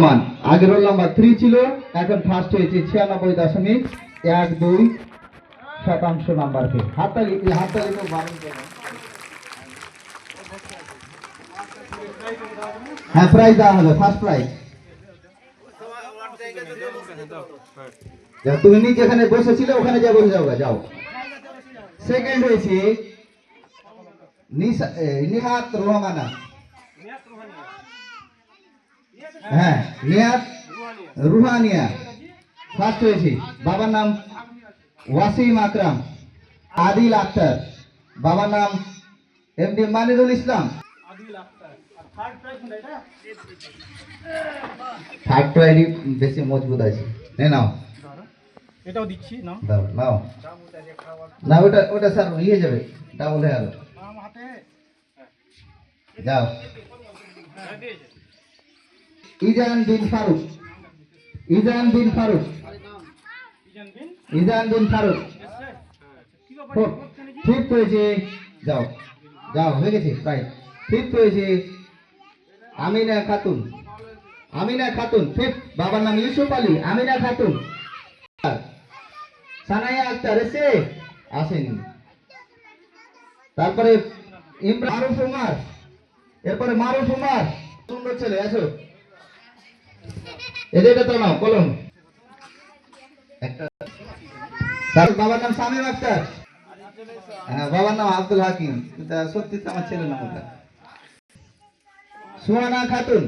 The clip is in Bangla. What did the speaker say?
মান আগে রোল নাম্বার 3 ছিল, এখন ফার্স্ট হয়েছে 96.12% নাম্বারকে। হাততালি তো বারণ করবেন। হ্যাঁ, প্রাইজ দেওয়া হবে, ফার্স্ট প্রাইজ। তুমি নিজে যেখানে বসেছিলে ওখানে যা বসে যাও, যাও। সেকেন্ড হয়েছে নিহাত রোহানা। হ্যাঁ, নিহাত রুহানিয়া ফার্স্ট হয়েছে। বাবার নাম ওয়াসিম আকরাম। আদিল আক্তার, বাবার নাম এমডি মানিরুল ইসলাম। থার্ড প্রাইজ বেশি মজবুত আছে। নাও, এটাও দিচ্ছি না, দাও নাও না, ওটা স্যার ইয়ে যাবে, ডাবল হয়ে গেল। যাও। ইজান বিন ফারুক। ফিফথ হয়েছে। যাও যাও, হয়ে গেছে প্রাইজ। ফিফথ হয়েছে আমিনা খাতুন ফিফথ। বাবার নাম ইউসুফ আলী। আমিনা খাতুন। সানায়া আক্তার এসে আসেনি। তারপরে মারুফ উমার। এরপরে মারুফ উমার, সুন্দর ছেলে, আসো। এটা তো নাও কলম একটা। তার বাবার নাম শামীম আক্তার। হ্যাঁ, বাবার নাম আব্দুল হাকিম। সত্যি তো আমার ছেলের নাম ওটা। সুহানা খাতুন।